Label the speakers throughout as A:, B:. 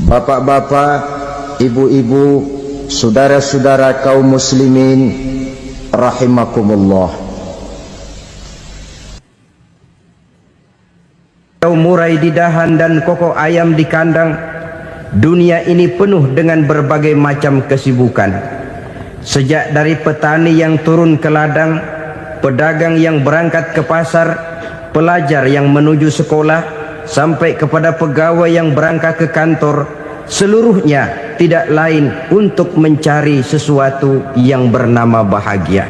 A: Bapak-bapak, ibu-ibu, saudara-saudara kaum muslimin rahimakumullah.
B: Murai di dahan dan koko ayam di kandang. Dunia ini penuh dengan berbagai macam kesibukan. Sejak dari petani yang turun ke ladang, pedagang yang berangkat ke pasar, pelajar yang menuju sekolah, sampai kepada pegawai yang berangkat ke kantor, seluruhnya tidak lain untuk mencari sesuatu yang bernama bahagia.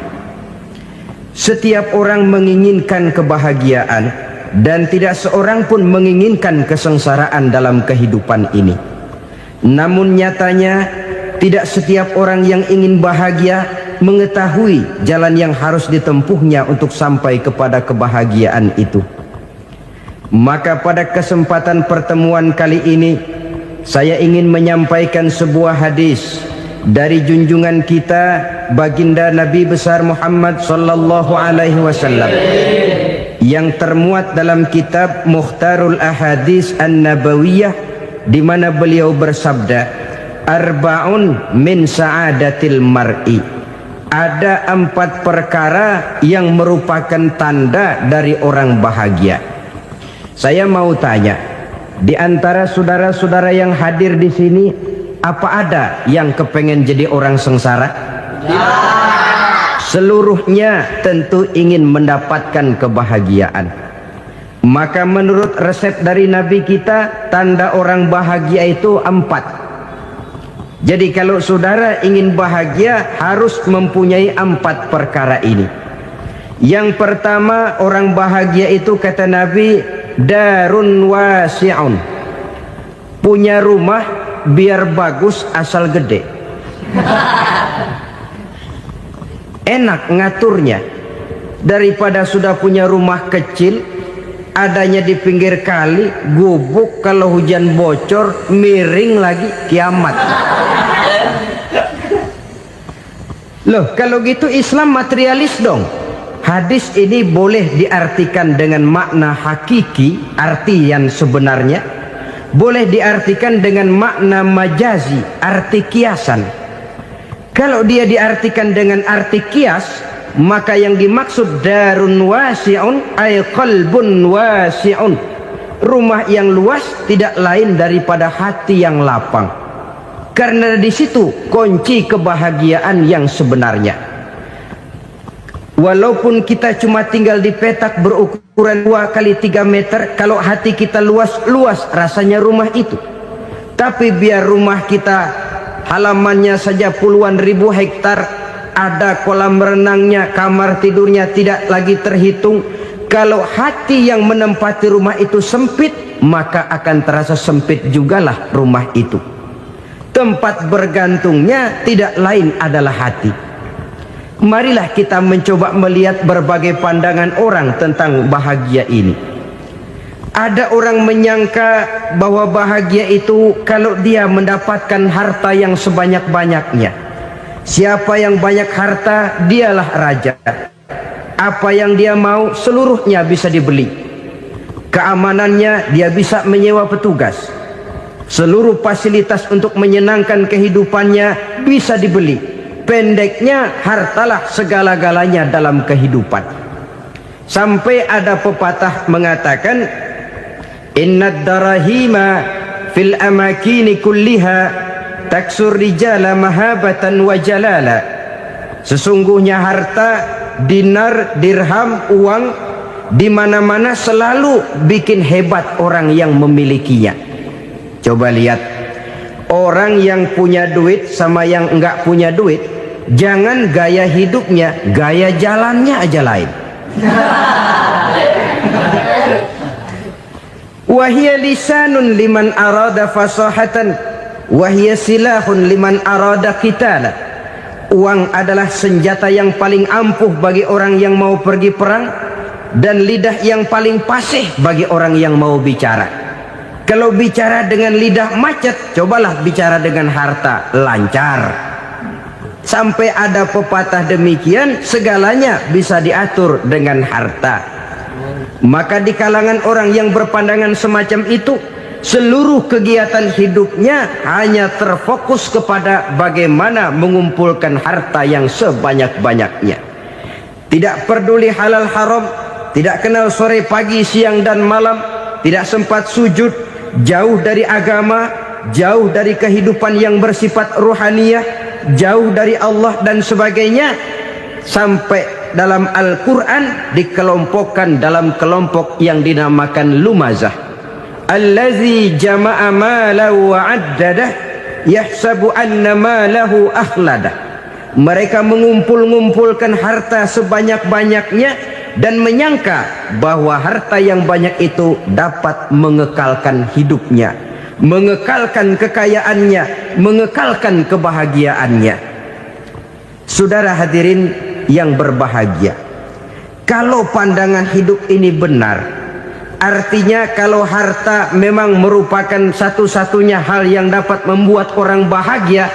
B: Setiap orang menginginkan kebahagiaan, dan tidak seorang pun menginginkan kesengsaraan dalam kehidupan ini. Namun nyatanya tidak setiap orang yang ingin bahagia mengetahui jalan yang harus ditempuhnya untuk sampai kepada kebahagiaan itu. Maka pada kesempatan pertemuan kali ini saya ingin menyampaikan sebuah hadis dari junjungan kita baginda Nabi besar Muhammad sallallahu alaihi wasallam yang termuat dalam kitab Mukhtarul Ahadits An-Nabawiyah, di mana beliau bersabda, arba'un min sa'adatil mar'i. Ada 4 perkara yang merupakan tanda dari orang bahagia. Saya mau tanya, di antara saudara-saudara yang hadir di sini, apa ada yang kepengen jadi orang sengsara? Ya. Seluruhnya tentu ingin mendapatkan kebahagiaan. Maka menurut resep dari Nabi kita, tanda orang bahagia itu 4. Jadi kalau saudara ingin bahagia, harus mempunyai 4 perkara ini. Yang pertama, orang bahagia itu kata Nabi, darun wasi'un, punya rumah biar bagus asal gede, enak ngaturnya, daripada sudah punya rumah kecil adanya di pinggir kali, gubuk, kalau hujan bocor miring lagi, kiamat. Loh, kalau gitu Islam materialis dong. Hadis ini boleh diartikan dengan makna hakiki, arti yang sebenarnya, boleh diartikan dengan makna majazi, arti kiasan. Kalau dia diartikan dengan arti kias, maka yang dimaksud darun wasi'un ay qalbun wasi'un, rumah yang luas tidak lain daripada hati yang lapang. Karena di situ kunci kebahagiaan yang sebenarnya. Walaupun kita cuma tinggal di petak berukuran 2 kali 3 meter, kalau hati kita luas-luas rasanya rumah itu. Tapi biar rumah kita halamannya saja puluhan ribu hektar, ada kolam renangnya, kamar tidurnya tidak lagi terhitung, kalau hati yang menempati rumah itu sempit, maka akan terasa sempit jugalah rumah itu. Tempat bergantungnya tidak lain adalah hati. Marilah kita mencoba melihat berbagai pandangan orang tentang bahagia ini. Ada orang menyangka bahwa bahagia itu kalau dia mendapatkan harta yang sebanyak-banyaknya. Siapa yang banyak harta, dialah raja. Apa yang dia mau, seluruhnya bisa dibeli. Keamanannya, dia bisa menyewa petugas. Seluruh fasilitas untuk menyenangkan kehidupannya bisa dibeli. Pendeknya, hartalah segala-galanya dalam kehidupan. Sampai ada pepatah mengatakan, innad darahima fil amakini kulliha taksur rijala mahabatan wa jalala. Sesungguhnya harta, dinar, dirham, uang, di mana-mana selalu bikin hebat orang yang memilikinya. Coba lihat, orang yang punya duit sama yang enggak punya duit, jangan gaya hidupnya, gaya jalannya aja lain. Wahia lisanun liman arada fasahatan, wahia silahun liman arada qitala. Uang adalah senjata yang paling ampuh bagi orang yang mau pergi perang, dan lidah yang paling fasih bagi orang yang mau bicara. Kalau bicara dengan lidah macet, cobalah bicara dengan harta, lancar. Sampai ada pepatah demikian, segalanya bisa diatur dengan harta. Maka di kalangan orang yang berpandangan semacam itu, seluruh kegiatan hidupnya hanya terfokus kepada bagaimana mengumpulkan harta yang sebanyak-banyaknya. Tidak peduli halal haram, tidak kenal sore pagi siang dan malam, tidak sempat sujud, jauh dari agama, jauh dari kehidupan yang bersifat ruhaniyah, jauh dari Allah dan sebagainya. Sampai dalam Al-Quran dikelompokkan dalam kelompok yang dinamakan lumazah. Allazi jama'a malahu wa 'addadah yahsabu anna malahu akhladah. Mereka mengumpulkan harta sebanyak-banyaknya dan menyangka bahwa harta yang banyak itu dapat mengekalkan hidupnya, mengekalkan kekayaannya, mengekalkan kebahagiaannya. Saudara hadirin yang berbahagia, kalau pandangan hidup ini benar, artinya kalau harta memang merupakan satu-satunya hal yang dapat membuat orang bahagia,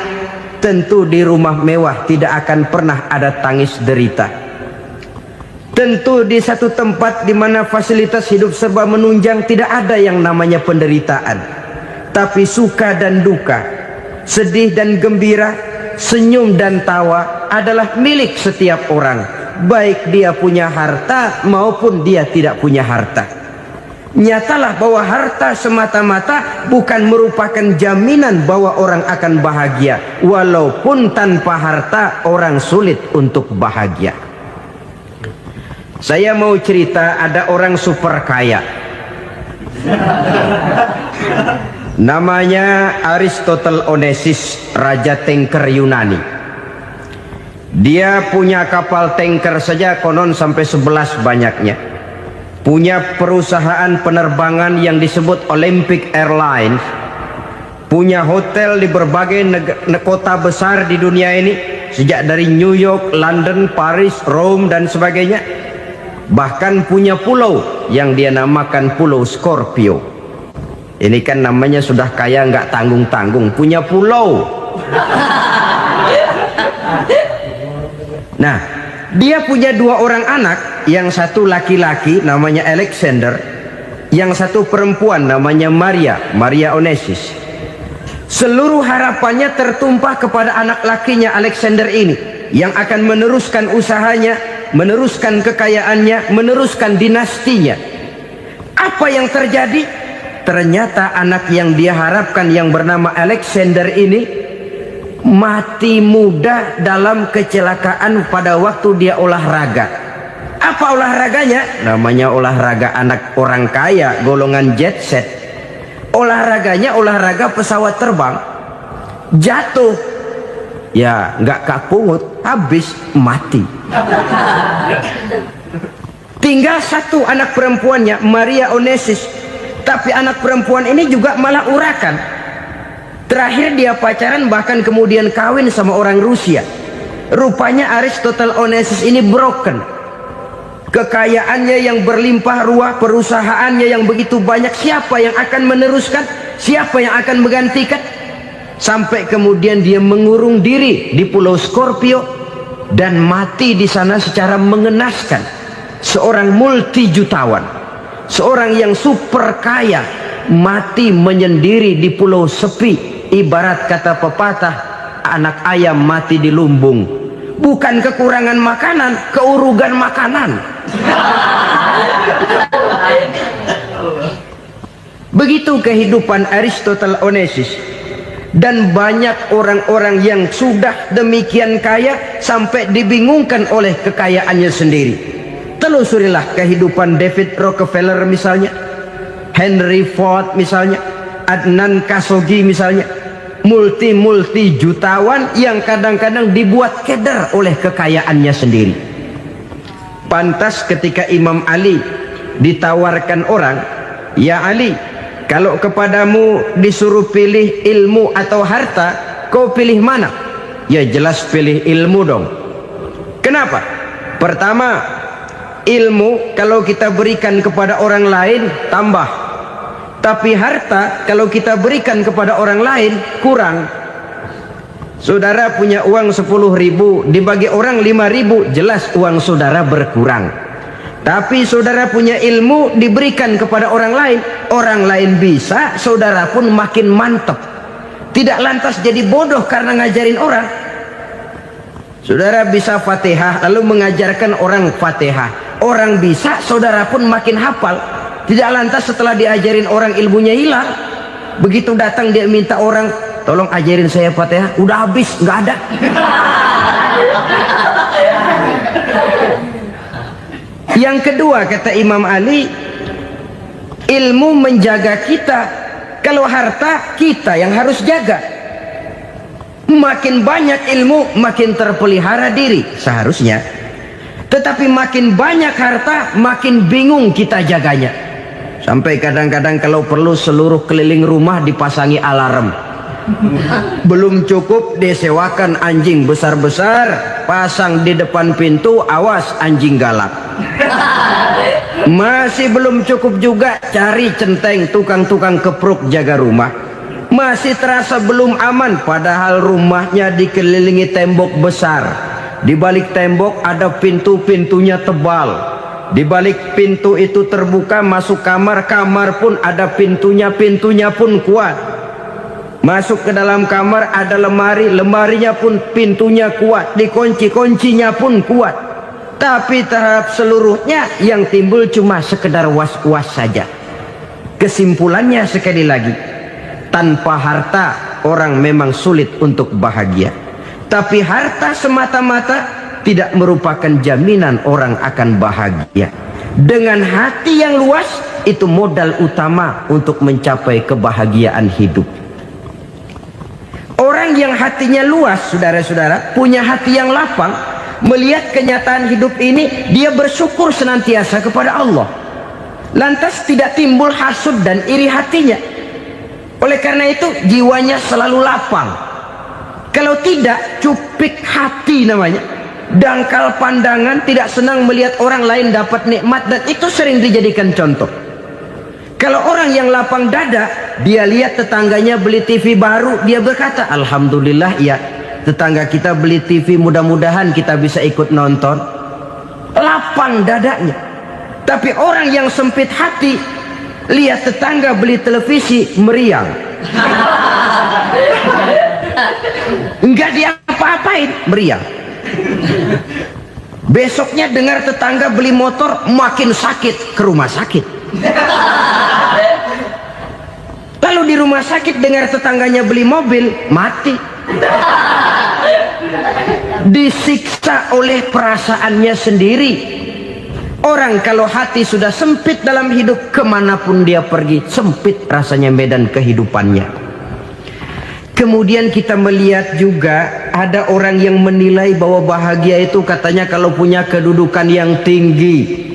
B: tentu di rumah mewah tidak akan pernah ada tangis derita. Tentu di satu tempat di mana fasilitas hidup serba menunjang tidak ada yang namanya penderitaan. Tapi suka dan duka, sedih dan gembira, senyum dan tawa adalah milik setiap orang, baik dia punya harta maupun dia tidak punya harta. Nyatalah bahwa harta semata-mata bukan merupakan jaminan bahwa orang akan bahagia, walaupun tanpa harta orang sulit untuk bahagia. Saya mau cerita, ada orang super kaya, namanya Aristotle Onesimus, raja tanker Yunani. Dia punya kapal tanker saja konon sampai 11 banyaknya. Punya perusahaan penerbangan yang disebut Olympic Airlines. Punya hotel di berbagai kota besar di dunia ini, sejak dari New York, London, Paris, Rome dan sebagainya. Bahkan punya pulau yang dia namakan Pulau Scorpio. Ini kan namanya sudah kaya nggak tanggung-tanggung, punya pulau. Nah, dia punya 2 orang anak, yang satu laki-laki namanya Alexander, yang satu perempuan namanya Maria Onesimus. Seluruh harapannya tertumpah kepada anak lakinya Alexander ini, yang akan meneruskan usahanya, meneruskan kekayaannya, meneruskan dinastinya. Apa yang terjadi? Ternyata anak yang dia harapkan yang bernama Alexander ini mati muda dalam kecelakaan pada waktu dia olahraga. Apa olahraganya? Namanya olahraga anak orang kaya, golongan jet set. Olahraganya olahraga pesawat terbang. Jatuh, ya nggak kapungut, habis mati. Tinggal satu anak perempuannya, Maria Onesimus. Tapi anak perempuan ini juga malah urakan. Terakhir dia pacaran, bahkan kemudian kawin sama orang Rusia. Rupanya Aristotle Onesimus ini broken. Kekayaannya yang berlimpah ruah, perusahaannya yang begitu banyak, siapa yang akan meneruskan? Siapa yang akan menggantikan? Sampai kemudian dia mengurung diri di Pulau Scorpio dan mati di sana secara mengenaskan. Seorang multi jutawan, seorang yang super kaya, mati menyendiri di pulau sepi. Ibarat kata pepatah, anak ayam mati di lumbung. Bukan kekurangan makanan, keurugan makanan. Begitu kehidupan Aristotle Onesimus. Dan banyak orang-orang yang sudah demikian kaya sampai dibingungkan oleh kekayaannya sendiri. Telusurilah kehidupan David Rockefeller misalnya, Henry Ford misalnya, Adnan Khashoggi misalnya. Multi jutawan yang kadang-kadang dibuat keder oleh kekayaannya sendiri. Pantas ketika Imam Ali ditawarkan orang, "Ya Ali, kalau kepadamu disuruh pilih ilmu atau harta, kau pilih mana?" Ya jelas pilih ilmu dong. Kenapa? Pertama, ilmu kalau kita berikan kepada orang lain tambah. Tapi harta kalau kita berikan kepada orang lain kurang. Saudara punya uang 10.000, dibagi orang 5.000, jelas uang saudara berkurang. Tapi saudara punya ilmu diberikan kepada orang lain bisa, saudara pun makin mantap. Tidak lantas jadi bodoh karena ngajarin orang. Saudara bisa Fatihah lalu mengajarkan orang Fatihah. Orang bisa, saudara pun makin hafal. Tidak lantas setelah diajarin orang ilmunya hilang. Begitu datang dia minta orang, tolong ajarin saya Fatihah, udah habis, nggak ada. Yang kedua kata Imam Ali, ilmu menjaga kita. Kalau harta, kita yang harus jaga. Makin banyak ilmu, makin terpelihara diri seharusnya. Tetapi makin banyak harta, makin bingung kita jaganya. Sampai kadang-kadang kalau perlu seluruh keliling rumah dipasangi alarm. Belum cukup disewakan anjing besar-besar, pasang di depan pintu, awas anjing galak. Masih belum cukup juga, cari centeng tukang-tukang kepruk jaga rumah. Masih terasa belum aman, padahal rumahnya dikelilingi tembok besar. Di balik tembok ada pintu-pintunya tebal. Di balik pintu itu terbuka masuk kamar, kamar pun ada pintunya, pintunya pun kuat. Masuk ke dalam kamar ada lemari, lemarinya pun pintunya kuat, dikunci, kuncinya pun kuat. Tapi terhadap seluruhnya yang timbul cuma sekedar was-was saja. Kesimpulannya sekali lagi, tanpa harta orang memang sulit untuk bahagia. Tapi harta semata-mata tidak merupakan jaminan orang akan bahagia. Dengan hati yang luas, itu modal utama untuk mencapai kebahagiaan hidup. Orang yang hatinya luas, saudara-saudara, punya hati yang lapang, melihat kenyataan hidup ini, dia bersyukur senantiasa kepada Allah. Lantas tidak timbul hasud dan iri hatinya. Oleh karena itu jiwanya selalu lapang. Kalau tidak, cupik hati namanya, dangkal pandangan, tidak senang melihat orang lain dapat nikmat, dan itu sering dijadikan contoh. Kalau orang yang lapang dada, dia lihat tetangganya beli TV baru, dia berkata, alhamdulillah ya, tetangga kita beli TV, mudah-mudahan kita bisa ikut nonton. Lapang dadanya. Tapi orang yang sempit hati, lihat tetangga beli televisi, meriang. Enggak diapa-apain, meriang. Besoknya dengar tetangga beli motor, makin sakit, ke rumah sakit. Lalu di rumah sakit dengar tetangganya beli mobil, mati. Disiksa oleh perasaannya sendiri. Orang kalau hati sudah sempit dalam hidup, kemanapun dia pergi, sempit rasanya medan kehidupannya. Kemudian kita melihat juga ada orang yang menilai bahwa bahagia itu katanya kalau punya kedudukan yang tinggi,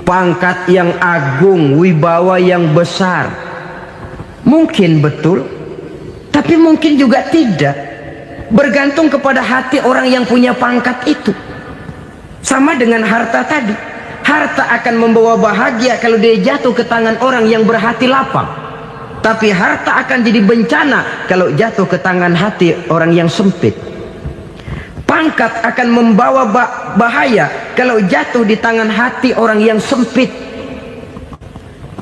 B: pangkat yang agung, wibawa yang besar. Mungkin betul, tapi mungkin juga tidak. Bergantung kepada hati orang yang punya pangkat itu. Sama dengan harta tadi. Harta akan membawa bahagia kalau dia jatuh ke tangan orang yang berhati lapang. Tapi harta akan jadi bencana kalau jatuh ke tangan hati orang yang sempit. Pangkat akan membawa bahaya kalau jatuh di tangan hati orang yang sempit.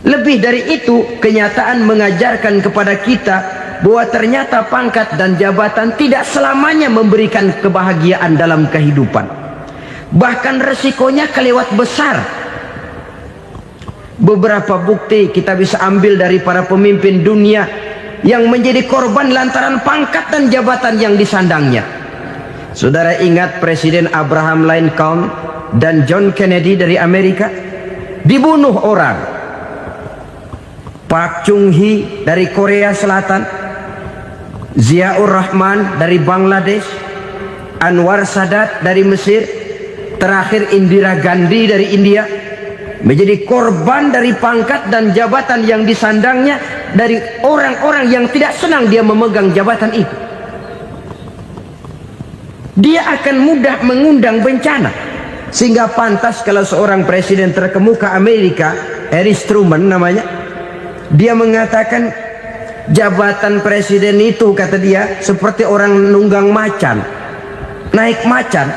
B: Lebih dari itu, kenyataan mengajarkan kepada kita bahwa ternyata pangkat dan jabatan tidak selamanya memberikan kebahagiaan dalam kehidupan. Bahkan resikonya kelewat besar. Beberapa bukti kita bisa ambil dari para pemimpin dunia yang menjadi korban lantaran pangkat dan jabatan yang disandangnya. Saudara ingat Presiden Abraham Lincoln dan John Kennedy dari Amerika? Dibunuh orang. Park Chung-hee dari Korea Selatan, Ziaur Rahman dari Bangladesh, Anwar Sadat dari Mesir, terakhir Indira Gandhi dari India, menjadi korban dari pangkat dan jabatan yang disandangnya dari orang-orang yang tidak senang dia memegang jabatan itu. Dia akan mudah mengundang bencana. Sehingga pantas kalau seorang presiden terkemuka Amerika, Harry Truman namanya, dia mengatakan jabatan presiden itu, kata dia, seperti orang nunggang macan, naik macan.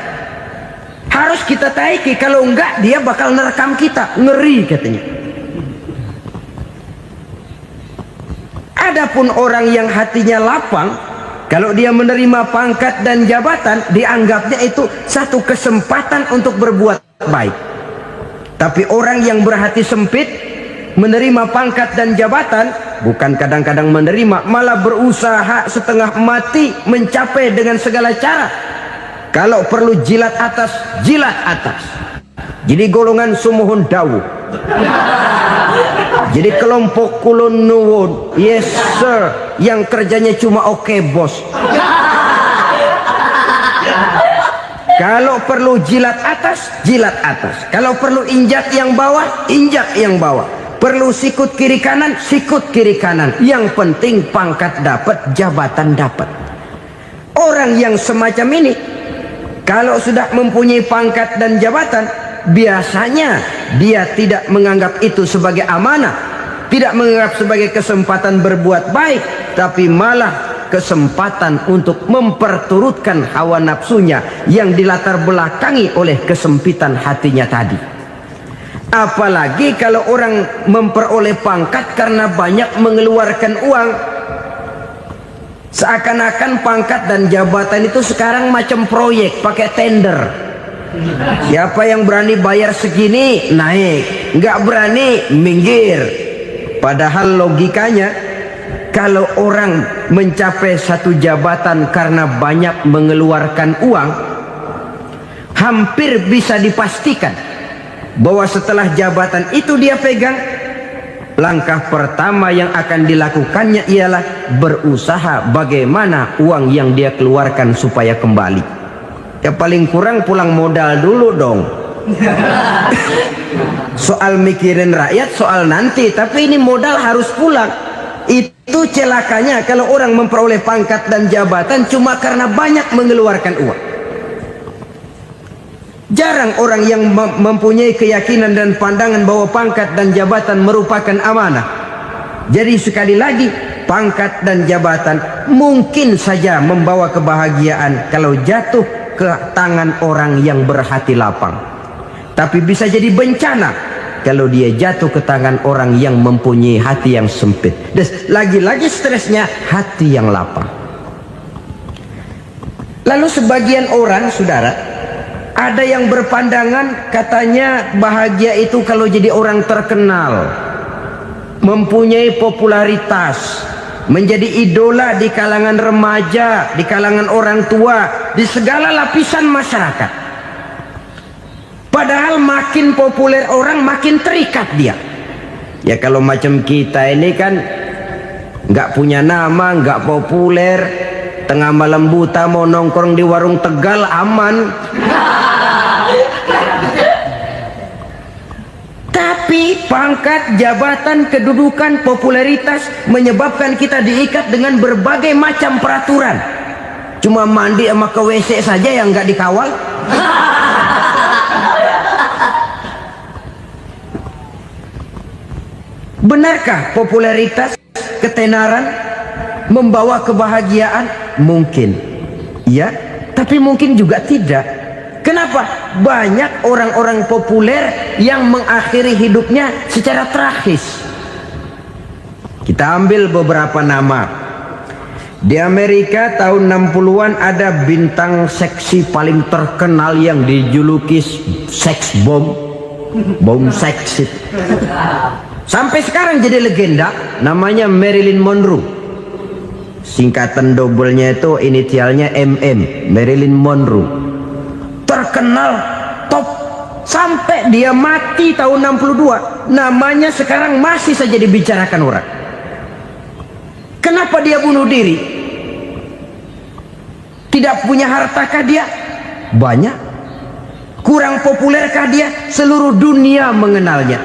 B: Harus kita taiki, kalau enggak dia bakal nerekam kita. Ngeri katanya. Adapun orang yang hatinya lapang, kalau dia menerima pangkat dan jabatan, dianggapnya itu satu kesempatan untuk berbuat baik. Tapi orang yang berhati sempit, menerima pangkat dan jabatan, bukan kadang-kadang menerima, malah berusaha setengah mati mencapai dengan segala cara. Kalau perlu jilat atas, jilat atas. Jadi golongan sumuhun dawu. Jadi kelompok kulon nuwun, yes sir, yang kerjanya cuma oke bos. Kalau perlu jilat atas, jilat atas. Kalau perlu injak yang bawah, injak yang bawah. Perlu sikut kiri kanan, sikut kiri kanan. Yang penting pangkat dapat, jabatan dapat. Orang yang semacam ini, kalau sudah mempunyai pangkat dan jabatan, biasanya dia tidak menganggap itu sebagai amanah, tidak menganggap sebagai kesempatan berbuat baik, tapi malah kesempatan untuk memperturutkan hawa nafsunya yang dilatar belakangi oleh kesempitan hatinya tadi. Apalagi kalau orang memperoleh pangkat karena banyak mengeluarkan uang. Seakan-akan pangkat dan jabatan itu sekarang macam proyek, pakai tender. Siapa yang berani bayar segini naik, nggak berani minggir. Padahal logikanya, kalau orang mencapai satu jabatan karena banyak mengeluarkan uang, hampir bisa dipastikan bahwa setelah jabatan itu dia pegang, langkah pertama yang akan dilakukannya ialah berusaha bagaimana uang yang dia keluarkan supaya kembali. Ya paling kurang pulang modal dulu dong. Soal mikirin rakyat soal nanti, tapi ini modal harus pulang. Itu celakanya kalau orang memperoleh pangkat dan jabatan cuma karena banyak mengeluarkan uang. Jarang orang yang mempunyai keyakinan dan pandangan bahwa pangkat dan jabatan merupakan amanah. Jadi sekali lagi, pangkat dan jabatan mungkin saja membawa kebahagiaan kalau jatuh ke tangan orang yang berhati lapang. Tapi bisa jadi bencana kalau dia jatuh ke tangan orang yang mempunyai hati yang sempit. Dan lagi-lagi stresnya hati yang lapang. Lalu sebagian orang, saudara, ada yang berpandangan katanya bahagia itu kalau jadi orang terkenal, mempunyai popularitas, menjadi idola di kalangan remaja, di kalangan orang tua, di segala lapisan masyarakat. Padahal makin populer orang makin terikat dia. Ya kalau macam kita ini kan nggak punya nama, nggak populer, tengah malam buta mau nongkrong di warung Tegal aman. Tapi pangkat, jabatan, kedudukan, popularitas menyebabkan kita diikat dengan berbagai macam peraturan. Cuma mandi sama ke WC saja yang nggak dikawal. Benarkah popularitas, ketenaran membawa kebahagiaan? Mungkin, ya, tapi mungkin juga tidak. Kenapa? Banyak orang-orang populer yang mengakhiri hidupnya secara tragis. Kita ambil beberapa nama. Di Amerika tahun 60-an ada bintang seksi paling terkenal yang dijuluki sex bomb, bom seksi. Sampai sekarang jadi legenda, namanya Marilyn Monroe. Singkatan doublenya itu inisialnya MM, Marilyn Monroe. Terkenal top sampai dia mati tahun 62, namanya sekarang masih saja dibicarakan orang. Kenapa dia bunuh diri? Tidak punya hartakah dia? Banyak. Kurang populerkah dia? Seluruh dunia mengenalnya.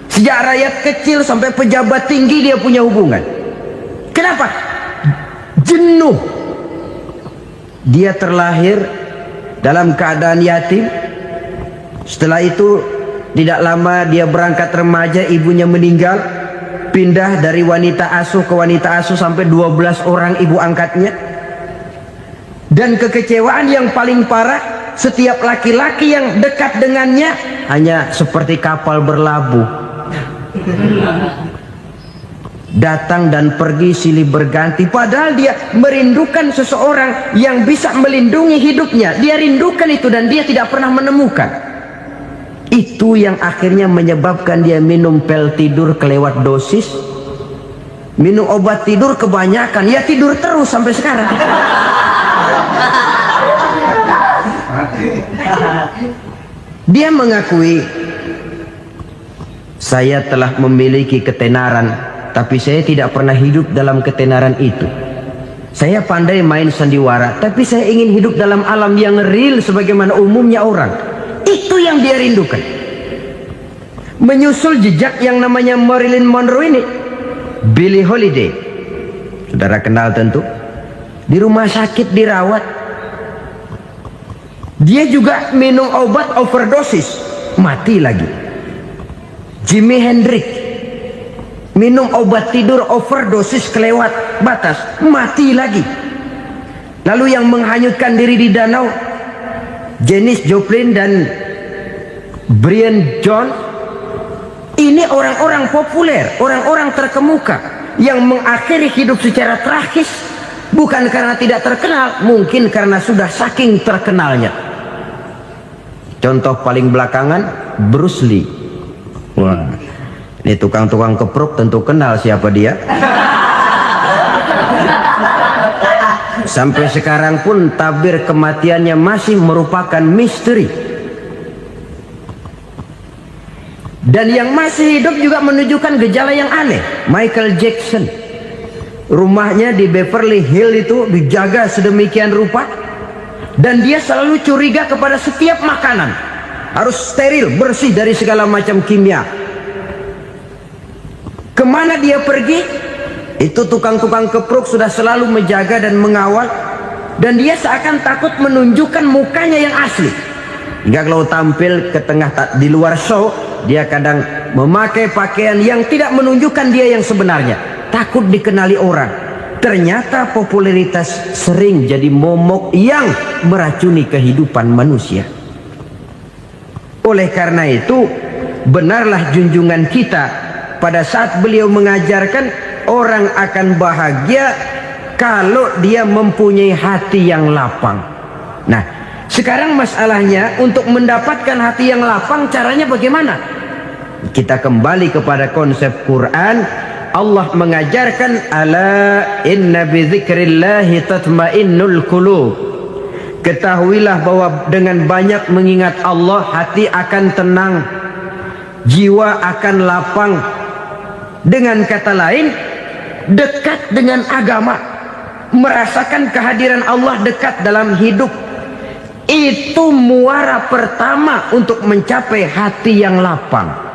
B: Sejak rakyat kecil sampai pejabat tinggi dia punya hubungan. Kenapa? Jenuh. Dia terlahir dalam keadaan yatim. Setelah itu tidak lama dia berangkat remaja, ibunya meninggal. Pindah dari wanita asuh ke wanita asuh sampai 12 orang ibu angkatnya. Dan kekecewaan yang paling parah, setiap laki-laki yang dekat dengannya hanya seperti kapal berlabuh, datang dan pergi silih berganti, padahal dia merindukan seseorang yang bisa melindungi hidupnya. Dia rindukan itu dan dia tidak pernah menemukan. Itu yang akhirnya menyebabkan dia minum pil tidur kelewat dosis, minum obat tidur kebanyakan, ya tidur terus sampai sekarang. Dia mengakui, saya telah memiliki ketenaran, tapi saya tidak pernah hidup dalam ketenaran itu. Saya pandai main sandiwara, tapi saya ingin hidup dalam alam yang real sebagaimana umumnya orang. Itu yang dia rindukan. Menyusul jejak yang namanya Marilyn Monroe ini, Billie Holiday, saudara kenal tentu, di rumah sakit dirawat. Dia juga minum obat overdosis, mati lagi. Jimi Hendrix minum obat tidur overdosis kelewat batas, mati lagi. Lalu yang menghanyutkan diri di danau, Janis Joplin dan Brian Jones. Ini orang-orang populer, orang-orang terkemuka yang mengakhiri hidup secara tragis, bukan karena tidak terkenal, mungkin karena sudah saking terkenalnya. Contoh paling belakangan, Bruce Lee. Wah, ini tukang-tukang keprok tentu kenal siapa dia. Sampai sekarang pun tabir kematiannya masih merupakan misteri. Dan yang masih hidup juga menunjukkan gejala yang aneh. Michael Jackson, rumahnya di Beverly Hills itu dijaga sedemikian rupa, dan dia selalu curiga kepada setiap makanan harus steril, bersih dari segala macam kimia. Kemana dia pergi, itu tukang-tukang keprok sudah selalu menjaga dan mengawal, dan dia seakan takut menunjukkan mukanya yang asli. Hingga kalau tampil ke tengah di luar show, dia kadang memakai pakaian yang tidak menunjukkan dia yang sebenarnya, takut dikenali orang. Ternyata popularitas sering jadi momok yang meracuni kehidupan manusia. Oleh karena itu, benarlah junjungan kita pada saat beliau mengajarkan orang akan bahagia kalau dia mempunyai hati yang lapang. Nah, sekarang masalahnya untuk mendapatkan hati yang lapang, caranya bagaimana? Kita kembali kepada konsep Quran. Allah mengajarkan, ala inna bi dzikrillahi tatmainnul qulub. Ketahuilah bahwa dengan banyak mengingat Allah, hati akan tenang, jiwa akan lapang. Dengan kata lain, dekat dengan agama, merasakan kehadiran Allah dekat dalam hidup. Itu muara pertama untuk mencapai hati yang lapang.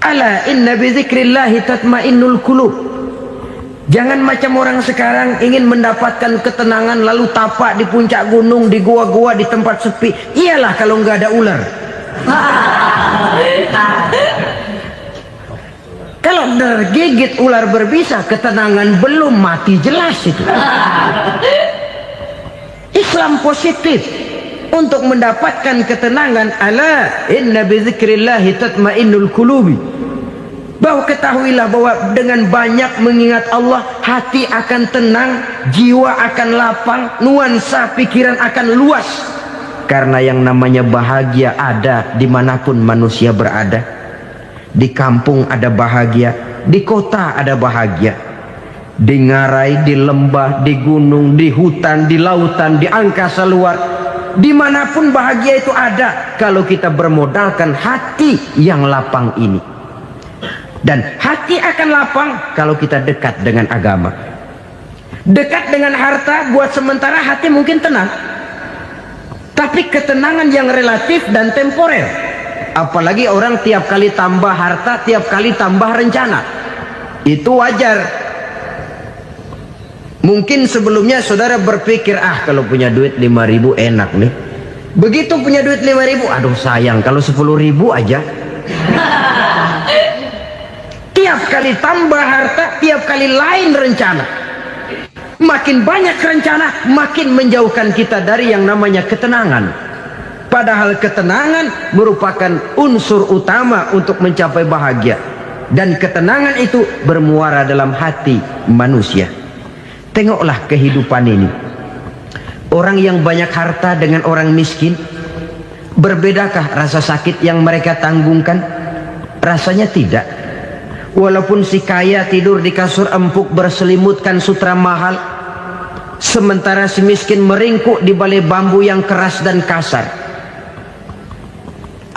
B: Ala inna bi dzikrillahi tatmainnul qulub. Jangan macam orang sekarang ingin mendapatkan ketenangan lalu tapak di puncak gunung, di gua-gua, di tempat sepi. Iyalah kalau nggak ada ular. Kalau tergigit ular berbisa, ketenangan belum, mati jelas itu. Islam positif untuk mendapatkan ketenangan. Ala inna bi dzikrillahi tatmainnul qulubi. Bahwa ketahuilah bahwa dengan banyak mengingat Allah, hati akan tenang, jiwa akan lapang, nuansa pikiran akan luas. Karena yang namanya bahagia ada dimanapun manusia berada. Di kampung ada bahagia, di kota ada bahagia, di ngarai, di lembah, di gunung, di hutan, di lautan, di angkasa luar, dimanapun bahagia itu ada kalau kita bermodalkan hati yang lapang ini. Dan hati akan lapang kalau kita dekat dengan agama. Dekat dengan harta buat sementara hati mungkin tenang, tapi ketenangan yang relatif dan temporer. Apalagi orang tiap kali tambah harta, tiap kali tambah rencana, itu wajar. Mungkin sebelumnya saudara berpikir, kalau punya duit 5.000 enak nih. Begitu punya duit 5.000, aduh sayang kalau 10.000 aja. Tiap kali tambah harta, tiap kali lain rencana. Makin banyak rencana, makin menjauhkan kita dari yang namanya ketenangan. Padahal ketenangan merupakan unsur utama untuk mencapai bahagia. Dan ketenangan itu bermuara dalam hati manusia. Tengoklah kehidupan ini. Orang yang banyak harta dengan orang miskin, berbedakah rasa sakit yang mereka tanggungkan? Rasanya tidak. Walaupun si kaya tidur di kasur empuk berselimutkan sutra mahal, sementara si miskin meringkuk di balai bambu yang keras dan kasar.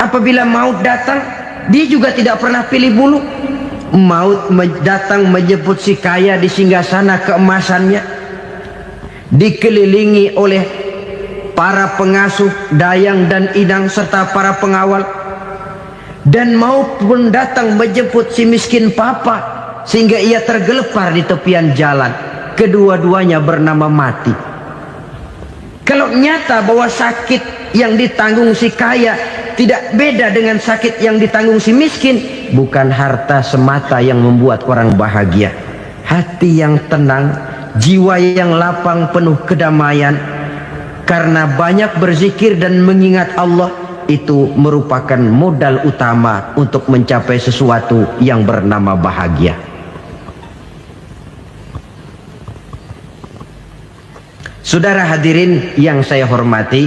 B: Apabila maut datang, dia juga tidak pernah pilih bulu. Maut datang menjemput si kaya di singgasana keemasannya, dikelilingi oleh para pengasuh, dayang dan inang serta para pengawal. Dan maupun datang menjemput si miskin papa sehingga ia tergelepar di tepian jalan. Kedua-duanya bernama mati. Kalau nyata bahwa sakit yang ditanggung si kaya tidak beda dengan sakit yang ditanggung si miskin, bukan harta semata yang membuat orang bahagia. Hati yang tenang, jiwa yang lapang penuh kedamaian karena banyak berzikir dan mengingat Allah, itu merupakan modal utama untuk mencapai sesuatu yang bernama bahagia. Saudara hadirin yang saya hormati,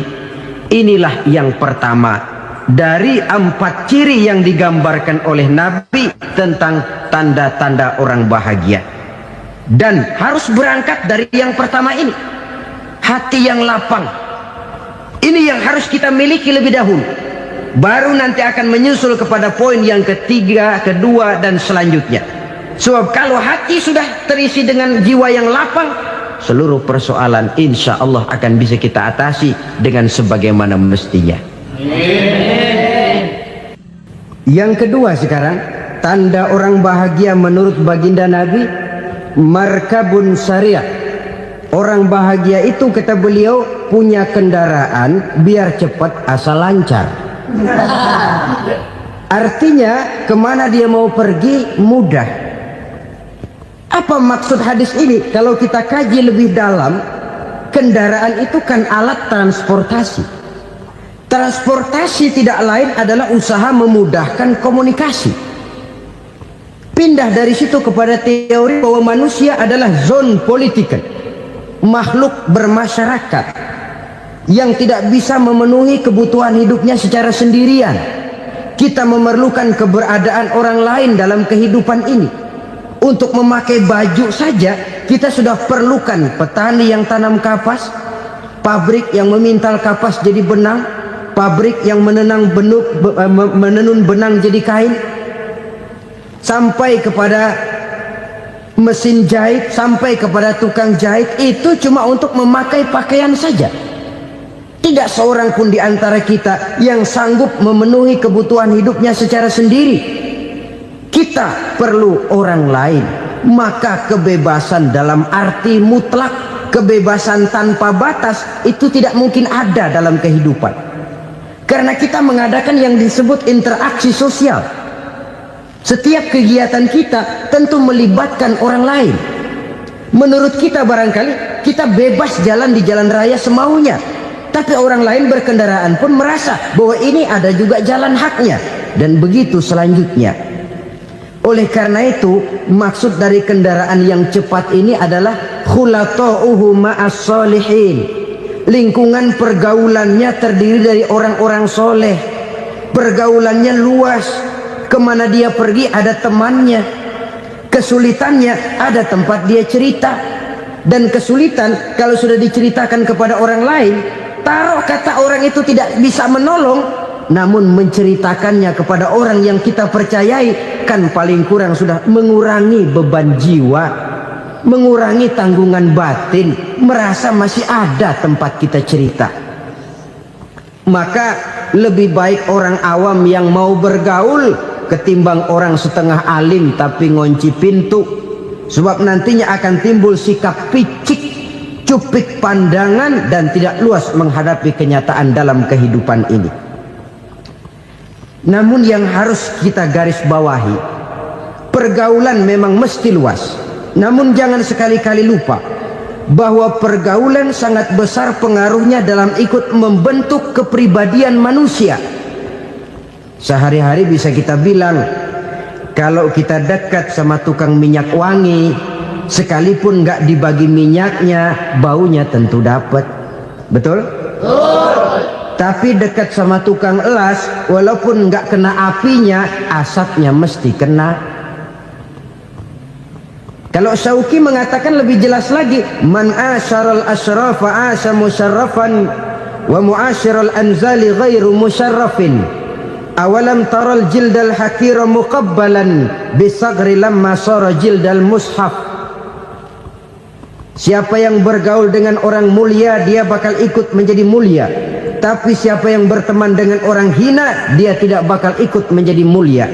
B: inilah yang pertama dari 4 ciri yang digambarkan oleh Nabi tentang tanda-tanda orang bahagia. Dan harus berangkat dari yang pertama ini, hati yang lapang. Ini yang harus kita miliki lebih dahulu. Baru nanti akan menyusul kepada poin yang ketiga, kedua, dan selanjutnya. Sebab kalau hati sudah terisi dengan jiwa yang lapang, seluruh persoalan insya Allah akan bisa kita atasi dengan sebagaimana mestinya. Yang kedua sekarang, tanda orang bahagia menurut baginda Nabi, markabun syariah. Orang bahagia itu, kata beliau, punya kendaraan biar cepat asal lancar. Artinya kemana dia mau pergi mudah. Apa maksud hadis ini? Kalau kita kaji lebih dalam, kendaraan itu kan alat transportasi. Transportasi tidak lain adalah usaha memudahkan komunikasi. Pindah dari situ kepada teori bahwa manusia adalah zon political, makhluk bermasyarakat yang tidak bisa memenuhi kebutuhan hidupnya secara sendirian. Kita memerlukan keberadaan orang lain dalam kehidupan ini. Untuk memakai baju saja kita sudah perlukan petani yang tanam kapas, pabrik yang memintal kapas jadi benang, pabrik yang menenun benang jadi kain, sampai kepada mesin jahit, sampai kepada tukang jahit. Itu cuma untuk memakai pakaian saja. Tidak seorang pun di antara kita yang sanggup memenuhi kebutuhan hidupnya secara sendiri. Kita perlu orang lain. Maka kebebasan dalam arti mutlak, kebebasan tanpa batas, itu tidak mungkin ada dalam kehidupan. Karena kita mengadakan yang disebut interaksi sosial. Setiap kegiatan kita tentu melibatkan orang lain. Menurut kita barangkali kita bebas jalan di jalan raya semaunya, tapi orang lain berkendaraan pun merasa bahwa ini ada juga jalan haknya, dan begitu selanjutnya. Oleh karena itu, maksud dari kendaraan yang cepat ini adalah khulata'uhu ma'as solihin. Lingkungan pergaulannya terdiri dari orang-orang soleh. Pergaulannya luas. Kemana dia pergi ada temannya. Kesulitannya ada tempat dia cerita. Dan kesulitan kalau sudah diceritakan kepada orang lain, taruh kata orang itu tidak bisa menolong, namun menceritakannya kepada orang yang kita percayai, kan paling kurang sudah mengurangi beban jiwa, mengurangi tanggungan batin, merasa masih ada tempat kita cerita. Maka lebih baik orang awam yang mau bergaul ketimbang orang setengah alim tapi ngunci pintu. Sebab nantinya akan timbul sikap picik, cupik pandangan, dan tidak luas menghadapi kenyataan dalam kehidupan ini. Namun yang harus kita garis bawahi, pergaulan memang mesti luas. Namun jangan sekali-kali lupa bahwa pergaulan sangat besar pengaruhnya dalam ikut membentuk kepribadian manusia. Sehari-hari bisa kita bilang, kalau kita dekat sama tukang minyak wangi, sekalipun nggak dibagi minyaknya, baunya tentu dapat. Betul? Tapi dekat sama tukang elas, walaupun nggak kena apinya, asapnya mesti kena. Kalau Syauqi mengatakan lebih jelas lagi, man asyaral asrafa asa musarrafan wa muasyiral anzali ghairu musarrafin. Awalam taral jildal hakira muqabbalan bisagri lamma sara jildal mushaf. Siapa yang bergaul dengan orang mulia, dia bakal ikut menjadi mulia. Tapi siapa yang berteman dengan orang hina, dia tidak bakal ikut menjadi mulia.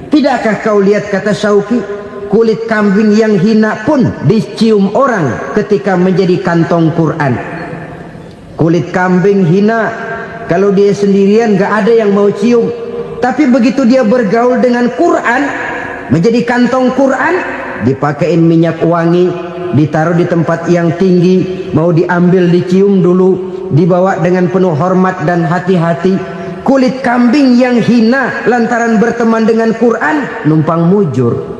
B: Tidakkah kau lihat, kata Syauqi, kulit kambing yang hina pun dicium orang ketika menjadi kantong Quran. Kulit kambing hina, kalau dia sendirian gak ada yang mau cium. Tapi begitu dia bergaul dengan Quran, menjadi kantong Quran, dipakein minyak wangi, ditaruh di tempat yang tinggi, mau diambil dicium dulu, dibawa dengan penuh hormat dan hati-hati. Kulit kambing yang hina lantaran berteman dengan Quran, numpang mujur.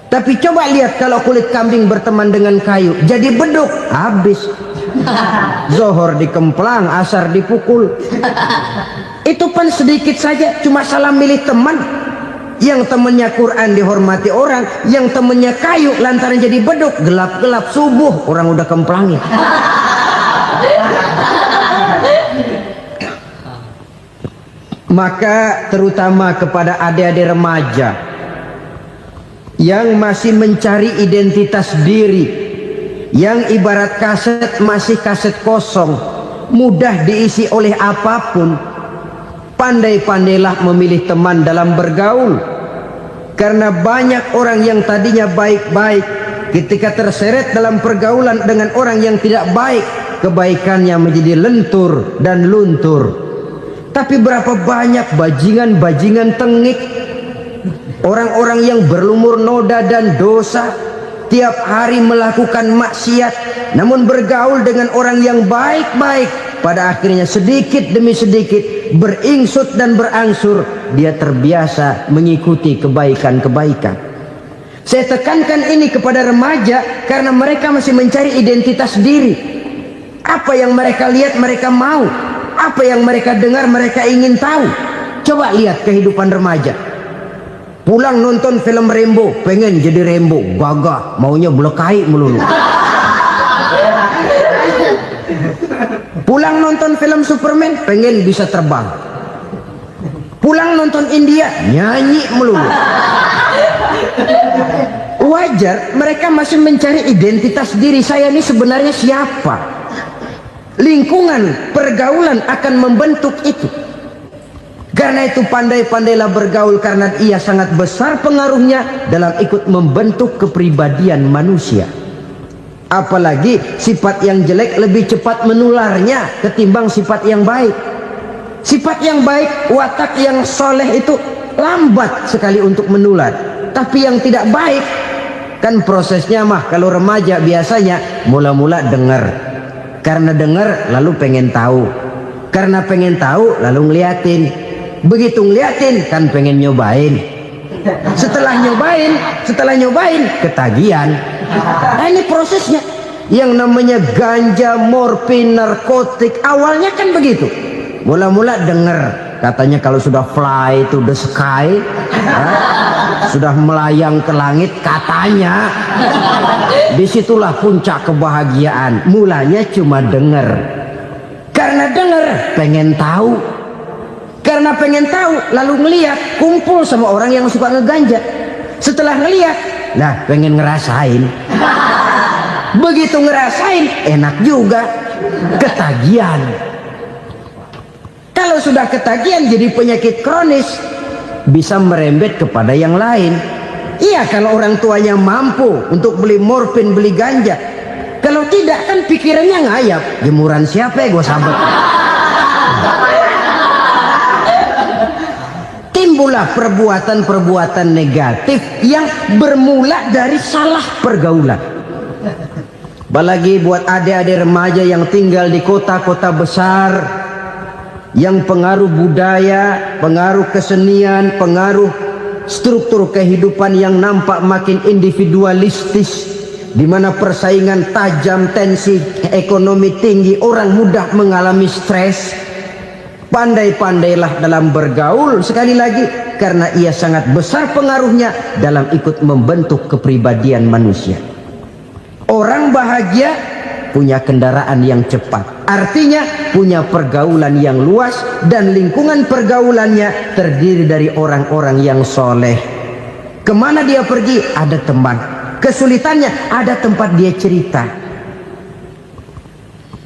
B: Tapi coba lihat kalau kulit kambing berteman dengan kayu, jadi beduk, habis. Zohor dikemplang, asar dipukul. Itu pun sedikit saja, cuma salah milih teman. Yang temannya Quran dihormati orang, yang temannya kayu lantaran jadi beduk, gelap-gelap subuh orang udah kemplangi. Maka terutama kepada adik-adik remaja yang masih mencari identitas diri, yang ibarat kaset masih kaset kosong, mudah diisi oleh apapun, pandai-pandailah memilih teman dalam bergaul. Karena banyak orang yang tadinya baik-baik, ketika terseret dalam pergaulan dengan orang yang tidak baik, kebaikannya menjadi lentur dan luntur. Tapi berapa banyak bajingan-bajingan tengik, orang-orang yang berlumur noda dan dosa, tiap hari melakukan maksiat, namun bergaul dengan orang yang baik-baik, pada akhirnya sedikit demi sedikit beringsut dan berangsur dia terbiasa mengikuti kebaikan-kebaikan. Saya tekankan ini kepada remaja karena mereka masih mencari identitas diri. Apa yang mereka lihat mereka mau, apa yang mereka dengar mereka ingin tahu. Coba lihat kehidupan remaja. Pulang nonton film Rambo, pengen jadi Rambo, gagah, maunya belekai melulu. Pulang nonton film Superman, pengen bisa terbang. Pulang nonton India, nyanyi melulu. Wajar, mereka masih mencari identitas diri. Saya ini sebenarnya siapa? Lingkungan, pergaulan akan membentuk itu. Karena itu pandai-pandailah bergaul, karena ia sangat besar pengaruhnya dalam ikut membentuk kepribadian manusia. Apalagi sifat yang jelek lebih cepat menularnya ketimbang sifat yang baik. Sifat yang baik, watak yang soleh itu lambat sekali untuk menular. Tapi yang tidak baik, kan prosesnya mah kalau remaja biasanya mula-mula dengar. Karena dengar lalu pengen tahu. Karena pengen tahu lalu ngeliatin. Begitu ngeliatin kan pengen nyobain. Setelah nyobain ketagihan. Nah, ini prosesnya. Yang namanya ganja, morfin, narkotik, awalnya kan begitu. Mula-mula denger, katanya kalau sudah fly to the sky, sudah melayang ke langit, katanya disitulah puncak kebahagiaan. Mulanya cuma denger. Karena denger pengen tahu. Karena pengen tahu lalu ngeliat, kumpul sama orang yang suka ngeganja. Setelah ngeliat, nah pengen ngerasain. Begitu ngerasain enak juga, ketagihan. Kalau sudah ketagihan jadi penyakit kronis, bisa merembet kepada yang lain. Iya, kalau orang tuanya mampu untuk beli morfin, beli ganja. Kalau tidak kan pikirannya ngayap, jemuran siapa ya gue sabet. Timbullah perbuatan-perbuatan negatif yang bermula dari salah pergaulan. Apalagi buat adik-adik remaja yang tinggal di kota-kota besar, yang pengaruh budaya, pengaruh kesenian, pengaruh struktur kehidupan yang nampak makin individualistis, di mana persaingan tajam, tensi ekonomi tinggi, orang mudah mengalami stres. Pandai-pandailah dalam bergaul, sekali lagi, karena ia sangat besar pengaruhnya dalam ikut membentuk kepribadian manusia. Orang bahagia punya kendaraan yang cepat, artinya punya pergaulan yang luas, dan lingkungan pergaulannya terdiri dari orang-orang yang soleh. Kemana dia pergi ada teman, kesulitannya ada tempat dia cerita.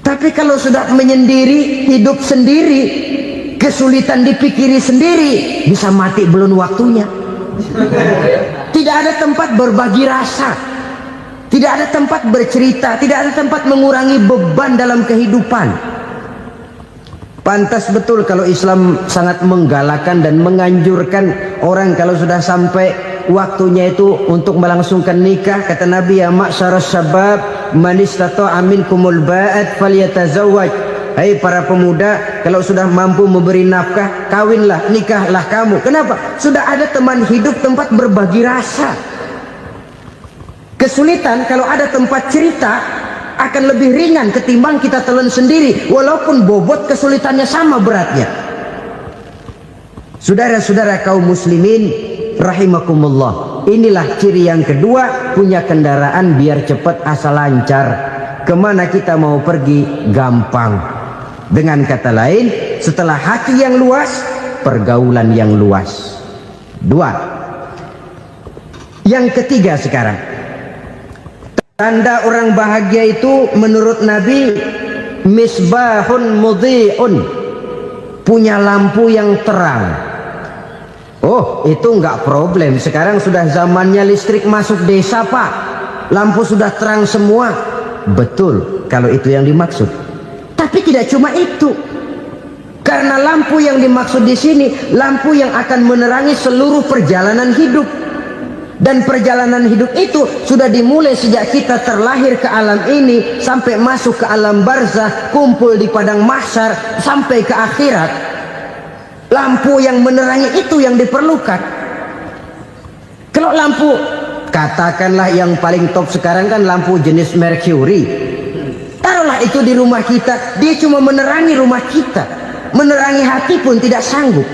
B: Tapi kalau sudah menyendiri, hidup sendiri, kesulitan dipikiri sendiri, bisa mati belum waktunya. Tidak ada tempat berbagi rasa, tidak ada tempat bercerita, tidak ada tempat mengurangi beban dalam kehidupan. Pantas betul kalau Islam sangat menggalakkan dan menganjurkan orang kalau sudah sampai waktunya itu untuk melangsungkan nikah. Kata Nabi, ya ma'syaras syabab man istata'a minkumul ba'at falyatazawwaj. Hai para pemuda, kalau sudah mampu memberi nafkah, kawinlah, nikahlah kamu. Kenapa? Sudah ada teman hidup, tempat berbagi rasa. Kesulitan kalau ada tempat cerita akan lebih ringan ketimbang kita telan sendiri, walaupun bobot kesulitannya sama beratnya. Saudara-saudara kaum muslimin rahimakumullah, inilah ciri yang kedua, punya kendaraan biar cepat asal lancar. Kemana kita mau pergi gampang. Dengan kata lain, setelah hati yang luas, pergaulan yang luas. Dua. Yang ketiga sekarang, tanda orang bahagia itu menurut Nabi, misbahun mudhi'un, punya lampu yang terang. Oh, itu enggak problem. Sekarang sudah zamannya listrik masuk desa, Pak. Lampu sudah terang semua. Betul, kalau itu yang dimaksud. Tapi tidak cuma itu. Karena lampu yang dimaksud di sini, lampu yang akan menerangi seluruh perjalanan hidup. Dan perjalanan hidup itu sudah dimulai sejak kita terlahir ke alam ini, sampai masuk ke alam barzakh, kumpul di padang mahsyar, sampai ke akhirat. Lampu yang menerangi itu yang diperlukan. Kalau lampu, katakanlah yang paling top sekarang kan lampu jenis Mercury. Taruhlah itu di rumah kita, dia cuma menerangi rumah kita, menerangi hati pun tidak sanggup.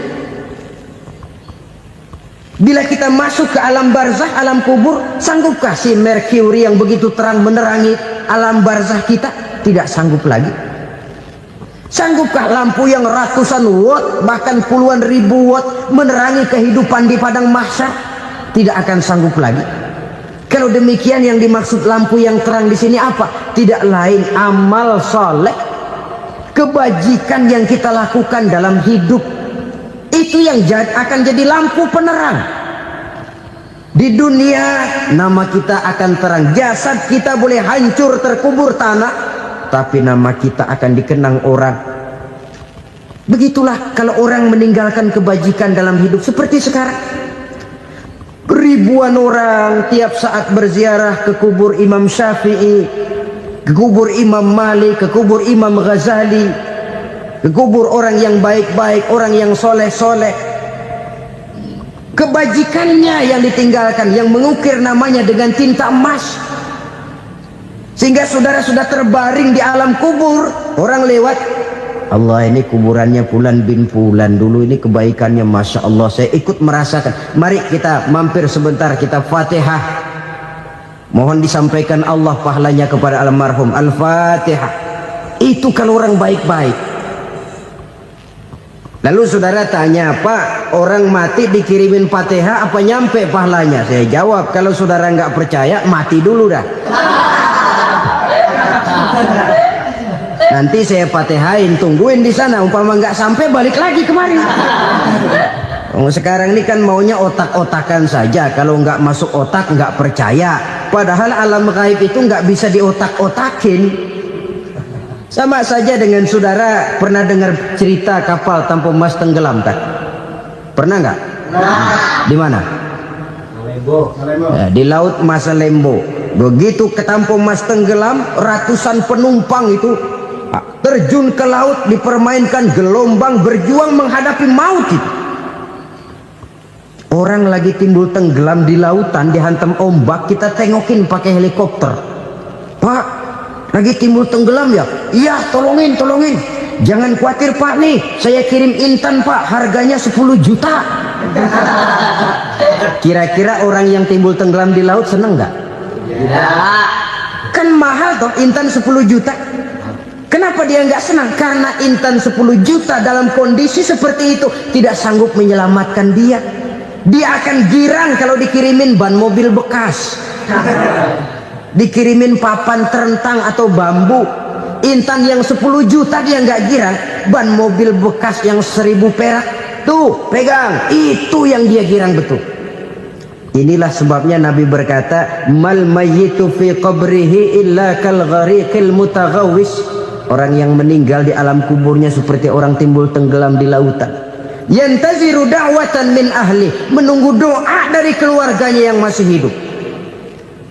B: Bila kita masuk ke alam barzakh, alam kubur, sanggupkah si Mercury yang begitu terang menerangi alam barzakh kita? Tidak sanggup lagi. Sanggupkah lampu yang ratusan watt, bahkan puluhan ribu watt menerangi kehidupan di padang mahsyar? Tidak akan sanggup lagi. Kalau demikian, yang dimaksud lampu yang terang di sini apa? Tidak lain amal soleh, kebajikan yang kita lakukan dalam hidup. Itu yang akan jadi lampu penerang. Di dunia nama kita akan terang. Jasad kita boleh hancur terkubur tanah, tapi nama kita akan dikenang orang. Begitulah kalau orang meninggalkan kebajikan dalam hidup seperti sekarang. Ribuan orang tiap saat berziarah ke kubur Imam Syafi'i, ke kubur Imam Malik, ke kubur Imam Ghazali, ke kubur orang yang baik-baik, orang yang soleh-soleh. Kebajikannya yang ditinggalkan, yang mengukir namanya dengan tinta emas, sehingga saudara sudah terbaring di alam kubur. Orang lewat, Allah, ini kuburannya Fulan bin Fulan, dulu ini kebaikannya Masya Allah, saya ikut merasakan. Mari kita mampir sebentar, kita Fatihah, mohon disampaikan Allah pahalanya kepada almarhum. Al-Fatihah. Itu kalau orang baik-baik. Lalu saudara tanya, Pak, orang mati dikirimin Fatihah apa nyampe pahalanya? Saya jawab, kalau saudara nggak percaya, mati dulu dah. Nanti saya Fatihain, tungguin di sana. Umpama nggak sampai, balik lagi kemari. Sekarang ini kan maunya otak-otakan saja. Kalau nggak masuk otak, nggak percaya. Padahal alam gaib itu nggak bisa diotak-otakin. Sama saja dengan saudara pernah dengar cerita kapal tanpa emas tenggelam kan? Pernah nggak? Di mana? Ya, di laut Masa Lembo. Begitu ketampung Mas tenggelam, ratusan penumpang itu terjun ke laut, dipermainkan gelombang, berjuang menghadapi maut itu. Orang lagi timbul tenggelam di lautan, dihantam ombak, kita tengokin pakai helikopter. Pak, lagi timbul tenggelam ya? Iya, tolongin. Jangan khawatir Pak, nih saya kirim intan Pak, harganya 10 juta. Kira-kira orang yang timbul tenggelam di laut seneng nggak? Tidak. Kan mahal toh intan 10 juta. Kenapa dia nggak senang? Karena intan 10 juta dalam kondisi seperti itu tidak sanggup menyelamatkan dia. Dia akan girang kalau dikirimin ban mobil bekas, dikirimin papan terentang atau bambu. Intan yang 10 juta dia nggak girang, ban mobil bekas yang 1000 perak tuh pegang, itu yang dia girang betul. Inilah sebabnya Nabi berkata, mal mayyitu fi qabrihi illa kal ghariqil mutaghawwis. Orang yang meninggal di alam kuburnya seperti orang timbul tenggelam di lautan. Yantaziru da'watan min ahli, menunggu doa dari keluarganya yang masih hidup.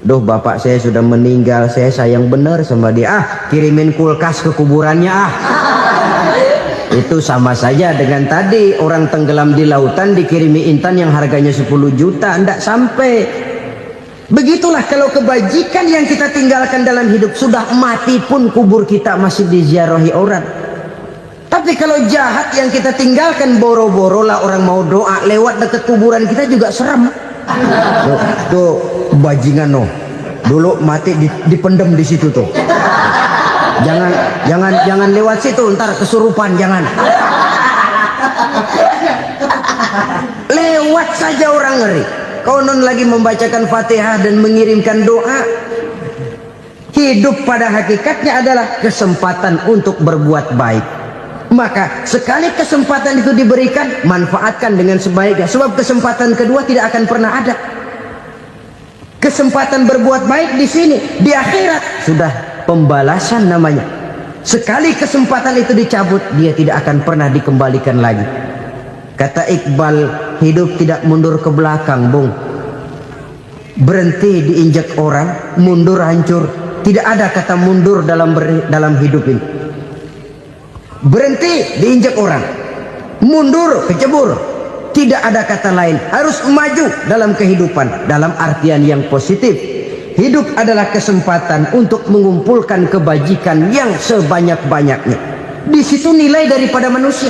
B: Duh, bapak saya sudah meninggal, saya sayang benar sama dia. Kirimin kulkas ke kuburannya Itu sama saja dengan tadi orang tenggelam di lautan dikirimi intan yang harganya 10 juta, ndak sampai. Begitulah kalau kebajikan yang kita tinggalkan dalam hidup, sudah mati pun kubur kita masih diziarahi orang. Tapi kalau jahat yang kita tinggalkan, boro-boro lah orang mau doa lewat dekat kuburan kita juga serem. Tuh bajingan no, dulu mati dipendem di situ tuh. Jangan lewat situ, ntar kesurupan, jangan. Lewat saja orang ngeri. Konon lagi membacakan Fatihah dan mengirimkan doa. Hidup pada hakikatnya adalah kesempatan untuk berbuat baik. Maka sekali kesempatan itu diberikan, manfaatkan dengan sebaiknya. Sebab kesempatan kedua tidak akan pernah ada. Kesempatan berbuat baik di sini, di akhirat sudah pembalasan namanya. Sekali kesempatan itu dicabut, dia tidak akan pernah dikembalikan lagi. Kata Iqbal, hidup tidak mundur ke belakang, Bung. Berhenti diinjak orang, mundur hancur. Tidak ada kata mundur dalam hidup ini. Berhenti diinjak orang, mundur kecebur. Tidak ada kata lain, harus maju dalam kehidupan dalam artian yang positif. Hidup adalah kesempatan untuk mengumpulkan kebajikan yang sebanyak-banyaknya. Di situ nilai daripada manusia.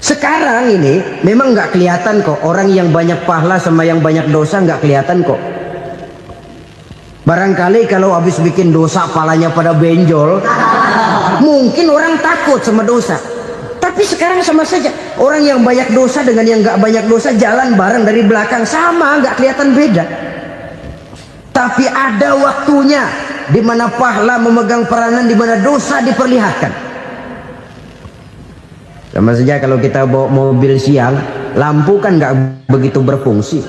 B: Sekarang ini memang nggak kelihatan kok, orang yang banyak pahala sama yang banyak dosa nggak kelihatan kok. Barangkali kalau habis bikin dosa palanya pada benjol, mungkin orang takut sama dosa. Tapi sekarang sama saja, orang yang banyak dosa dengan yang nggak banyak dosa jalan bareng dari belakang, sama, nggak kelihatan beda. Tapi ada waktunya di mana pahala memegang peranan, di mana dosa diperlihatkan. Sama saja kalau kita bawa mobil siang, lampu kan nggak begitu berfungsi.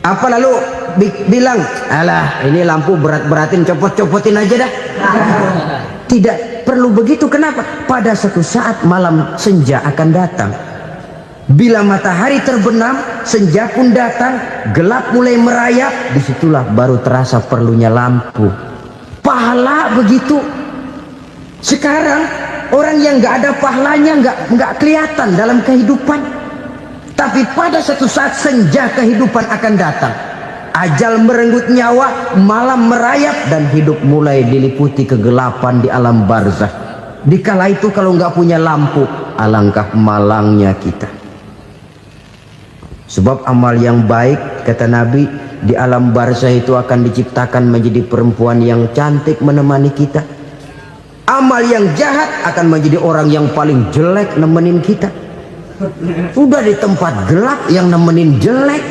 B: Apa lalu bilang, alah ini lampu berat-beratin, copot-copotin aja dah. Tidak perlu begitu. Kenapa? Pada suatu saat malam senja akan datang. Bila matahari terbenam, senja pun datang, gelap mulai merayap, disitulah baru terasa perlunya lampu. Pahala begitu. Sekarang orang yang nggak ada pahalanya nggak kelihatan dalam kehidupan. Tapi pada suatu saat senja kehidupan akan datang. Ajal merenggut nyawa, malam merayap, dan hidup mulai diliputi kegelapan di alam barzakh. Dikala itu kalau nggak punya lampu, alangkah malangnya kita. Sebab amal yang baik, kata Nabi, di alam barzakh itu akan diciptakan menjadi perempuan yang cantik menemani kita. Amal yang jahat akan menjadi orang yang paling jelek nemenin kita. Sudah di tempat gelap yang nemenin jelek.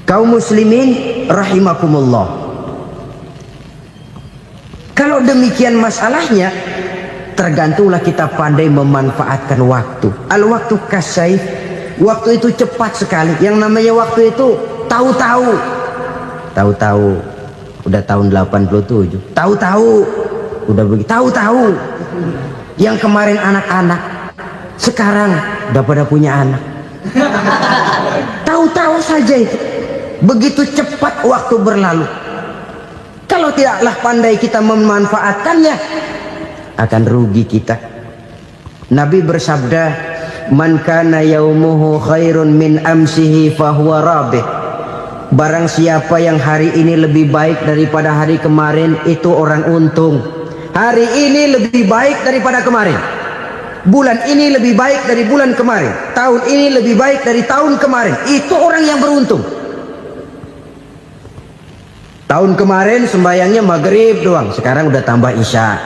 B: Kaum muslimin rahimakumullah. Kalau demikian masalahnya, tergantunglah kita pandai memanfaatkan waktu. Al-waktu kasayf, waktu itu cepat sekali. Yang namanya waktu itu tahu-tahu. Tahu-tahu udah tahun 87. Tahu-tahu udah begitu. Tahu-tahu yang kemarin anak-anak, sekarang udah pada punya anak. tahu-tahu saja itu. Begitu cepat waktu berlalu. Kalau tidaklah pandai kita memanfaatkannya, akan rugi kita. Nabi bersabda, "Man kana yaumuhu khairun min amsihi fahuwa rabih." Barang siapa yang hari ini lebih baik daripada hari kemarin, itu orang untung. Hari ini lebih baik daripada kemarin. Bulan ini lebih baik dari bulan kemarin. Tahun ini lebih baik dari tahun kemarin. Itu orang yang beruntung. Tahun kemarin sembayangnya maghrib doang, sekarang udah tambah isya.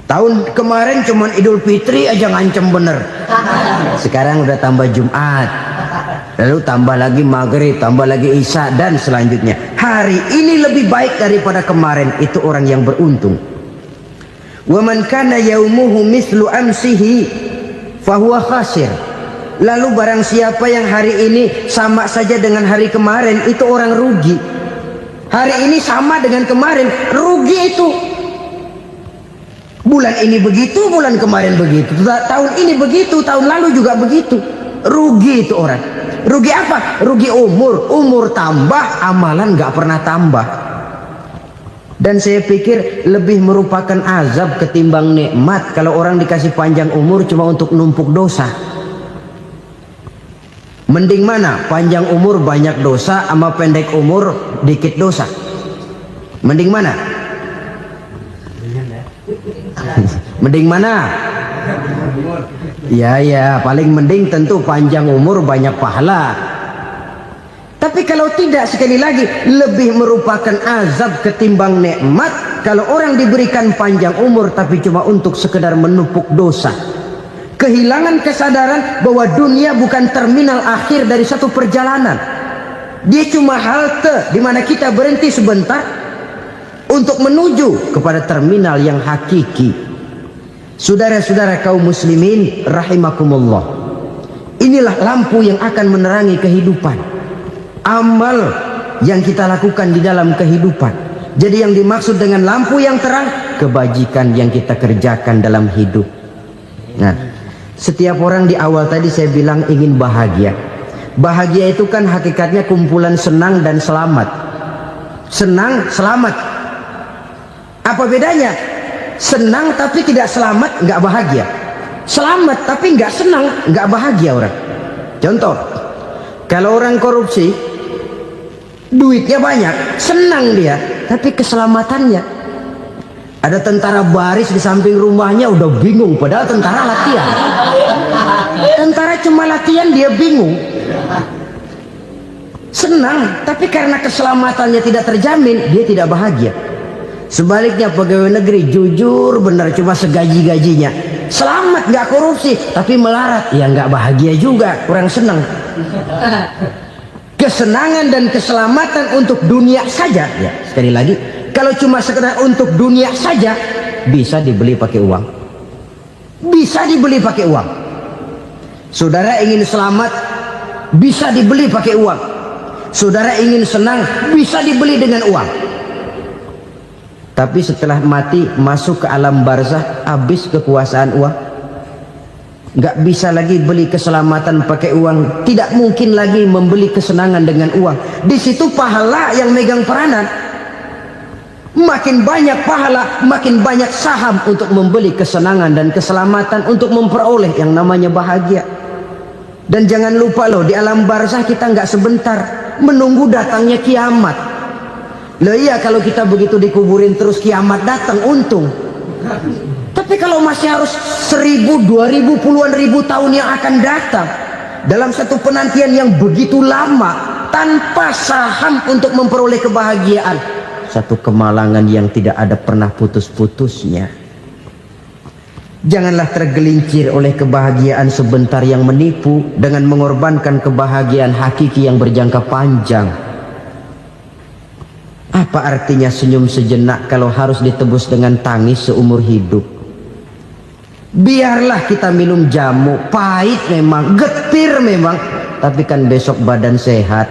B: Tahun kemarin cuman Idul Fitri aja ngancem bener, sekarang udah tambah Jumat, lalu tambah lagi maghrib, tambah lagi isya, dan selanjutnya. Hari ini lebih baik daripada kemarin, itu orang yang beruntung. Wa man kana yaumuhu mislu amsihi fahuwa khasir. Lalu barang siapa yang hari ini sama saja dengan hari kemarin, itu orang rugi. Hari ini sama dengan kemarin, rugi itu. Bulan ini begitu, bulan kemarin begitu, tahun ini begitu, tahun lalu juga begitu. Rugi itu orang. Rugi apa? Rugi umur. Umur tambah, amalan gak pernah tambah. Dan saya pikir lebih merupakan azab ketimbang nikmat kalau orang dikasih panjang umur cuma untuk numpuk dosa. Mending mana? Panjang umur banyak dosa sama pendek umur dikit dosa. Mending mana? Mending mana? Ya, paling mending tentu panjang umur banyak pahala. Tapi kalau tidak, sekali lagi, lebih merupakan azab ketimbang nikmat kalau orang diberikan panjang umur tapi cuma untuk sekedar menumpuk dosa. Kehilangan kesadaran bahwa dunia bukan terminal akhir dari satu perjalanan. Dia cuma halte di mana kita berhenti sebentar untuk menuju kepada terminal yang hakiki. Saudara-saudara kaum muslimin rahimakumullah, inilah lampu yang akan menerangi kehidupan, amal yang kita lakukan di dalam kehidupan. Jadi yang dimaksud dengan lampu yang terang, kebajikan yang kita kerjakan dalam hidup. Nah, setiap orang di awal tadi saya bilang ingin bahagia. Bahagia itu kan hakikatnya kumpulan senang dan selamat. Senang, selamat. Apa bedanya? Senang tapi tidak selamat, nggak bahagia. Selamat tapi nggak senang, nggak bahagia orang. Contoh, kalau orang korupsi, duitnya banyak, senang dia, tapi keselamatannya. Ada tentara baris di samping rumahnya udah bingung, padahal tentara latihan. Tentara cuma latihan, dia bingung. Senang, tapi karena keselamatannya tidak terjamin, dia tidak bahagia. Sebaliknya pegawai negeri jujur benar, cuma segaji-gajinya, selamat nggak korupsi tapi melarat, ya nggak bahagia juga, kurang senang. Kesenangan dan keselamatan untuk dunia saja, ya sekali lagi, kalau cuma sekedar untuk dunia saja, bisa dibeli pakai uang, bisa dibeli pakai uang. Saudara ingin selamat, bisa dibeli pakai uang. Saudara ingin senang, bisa dibeli dengan uang. Tapi setelah mati masuk ke alam barzah, habis kekuasaan uang. Nggak bisa lagi beli keselamatan pakai uang, tidak mungkin lagi membeli kesenangan dengan uang. Di situ pahala yang megang peranan. Makin banyak pahala, makin banyak saham untuk membeli kesenangan dan keselamatan, untuk memperoleh yang namanya bahagia. Dan jangan lupa loh, di alam barzah kita nggak sebentar, menunggu datangnya kiamat. Loh iya, kalau kita begitu dikuburin terus kiamat datang, untung. Tapi kalau masih harus 1000, 2000, puluhan ribu tahun yang akan datang, dalam satu penantian yang begitu lama, tanpa saham untuk memperoleh kebahagiaan, satu kemalangan yang tidak ada pernah putus-putusnya. Janganlah tergelincir oleh kebahagiaan sebentar yang menipu dengan mengorbankan kebahagiaan hakiki yang berjangka panjang. Apa artinya senyum sejenak kalau harus ditebus dengan tangis seumur hidup? Biarlah kita minum jamu, pahit memang, getir memang, tapi kan besok badan sehat.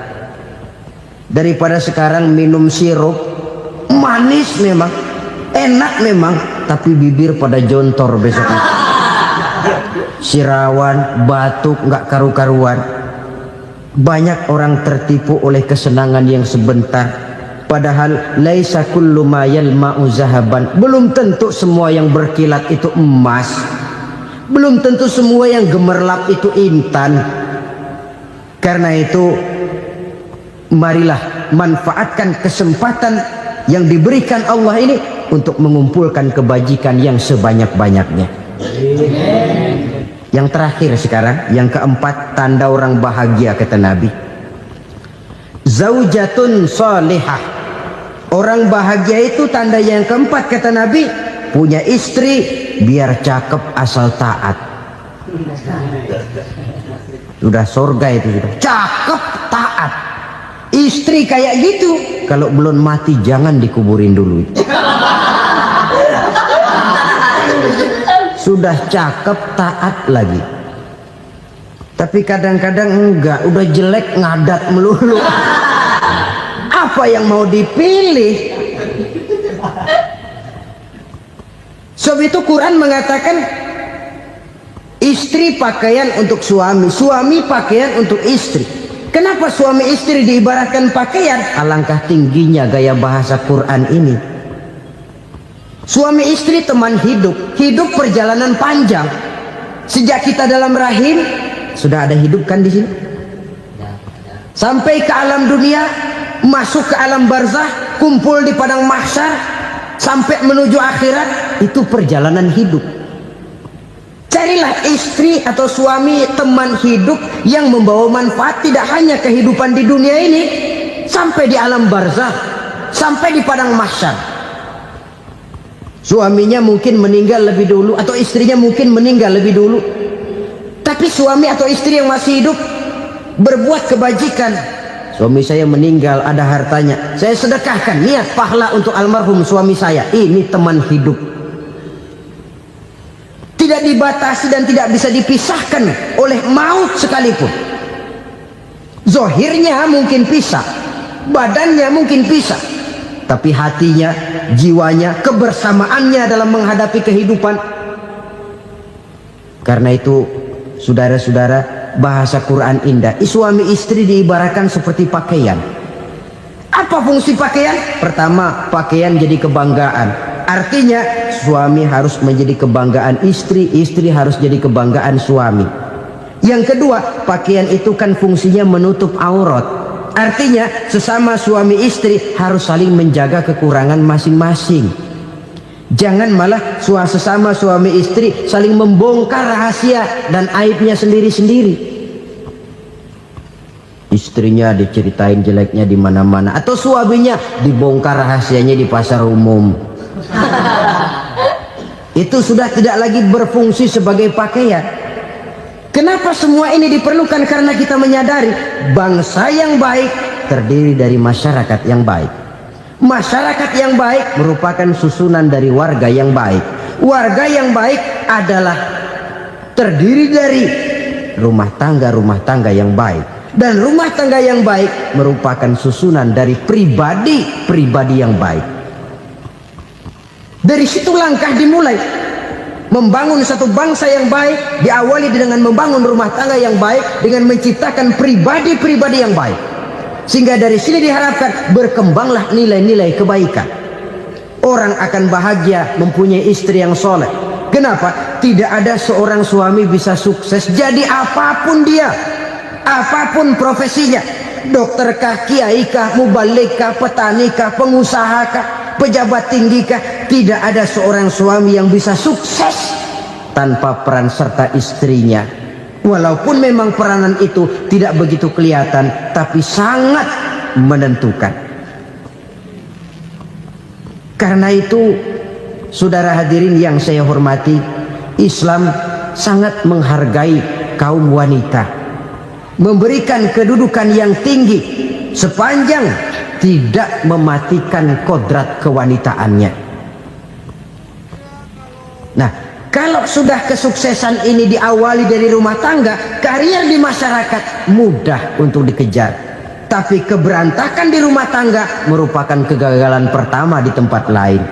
B: Daripada sekarang minum sirup, manis memang, enak memang, tapi bibir pada jontor besok. sirawan, batuk, nggak karu-karuan. Banyak orang tertipu oleh kesenangan yang sebentar. Padahal laisa kullu ma yalma'u zahaban. Belum tentu semua yang berkilat itu emas. Belum tentu semua yang gemerlap itu intan. Karena itu marilah manfaatkan kesempatan yang diberikan Allah ini untuk mengumpulkan kebajikan yang sebanyak-banyaknya. Yang terakhir sekarang, yang keempat, tanda orang bahagia kata Nabi. Zaujatun salihah. Orang bahagia itu tanda yang keempat kata Nabi, punya istri biar cakep asal taat. Sudah surga itu sudah. Cakep taat. Istri kayak gitu, kalau belum mati jangan dikuburin dulu. Sudah cakep taat lagi. Tapi kadang-kadang enggak, udah jelek ngadat melulu. Apa yang mau dipilih? Sebab itu Quran mengatakan istri pakaian untuk suami, suami pakaian untuk istri. Kenapa suami istri diibaratkan pakaian? Alangkah tingginya gaya bahasa Quran ini. Suami istri teman hidup, hidup perjalanan panjang. Sejak kita dalam rahim sudah ada hidup kan di sini. Sampai ke alam dunia, masuk ke alam barzah, kumpul di padang mahsyar, sampai menuju akhirat, itu perjalanan hidup. Carilah istri atau suami teman hidup yang membawa manfaat tidak hanya kehidupan di dunia ini, sampai di alam barzah, sampai di padang mahsyar. Suaminya mungkin meninggal lebih dulu atau istrinya mungkin meninggal lebih dulu. Tapi suami atau istri yang masih hidup berbuat kebajikan. Suami saya meninggal, ada hartanya, saya sedekahkan, niat pahala untuk almarhum suami saya. Ini teman hidup. Tidak dibatasi dan tidak bisa dipisahkan oleh maut sekalipun. Zohirnya mungkin pisah, badannya mungkin pisah, tapi hatinya, jiwanya, kebersamaannya dalam menghadapi kehidupan. Karena itu saudara-saudara, bahasa Quran indah. Suami istri diibaratkan seperti pakaian. Apa fungsi pakaian? Pertama, pakaian jadi kebanggaan. Artinya suami harus menjadi kebanggaan istri, istri harus jadi kebanggaan suami. Yang kedua, pakaian itu kan fungsinya menutup aurat. Artinya sesama suami istri harus saling menjaga kekurangan masing-masing. Jangan malah sesama suami istri saling membongkar rahasia dan aibnya sendiri-sendiri. Istrinya diceritain jeleknya di mana-mana, atau suaminya dibongkar rahasianya di pasar umum. Itu sudah tidak lagi berfungsi sebagai pakaian. Kenapa semua ini diperlukan? Karena kita menyadari bangsa yang baik terdiri dari masyarakat yang baik. Masyarakat yang baik merupakan susunan dari warga yang baik. Warga yang baik adalah terdiri dari rumah tangga yang baik. Dan rumah tangga yang baik merupakan susunan dari pribadi yang baik. Dari situ langkah dimulai. Membangun satu bangsa yang baik diawali dengan membangun rumah tangga yang baik, dengan menciptakan pribadi-pribadi yang baik. Sehingga dari sini diharapkan berkembanglah nilai-nilai kebaikan. Orang akan bahagia mempunyai istri yang soleh. Kenapa? Tidak ada seorang suami bisa sukses jadi apapun dia, apapun profesinya. Dokterkah, kiaikah, mubalikah, petanikah, pengusahakah, pejabat tinggikah, tidak ada seorang suami yang bisa sukses tanpa peran serta istrinya. Walaupun memang peranan itu tidak begitu kelihatan, tapi sangat menentukan. Karena itu, saudara hadirin yang saya hormati, Islam sangat menghargai kaum wanita, memberikan kedudukan yang tinggi sepanjang tidak mematikan kodrat kewanitaannya. Nah, kalau sudah kesuksesan ini diawali dari rumah tangga, karier di masyarakat mudah untuk dikejar. Tapi keberantakan di rumah tangga merupakan kegagalan pertama di tempat lain.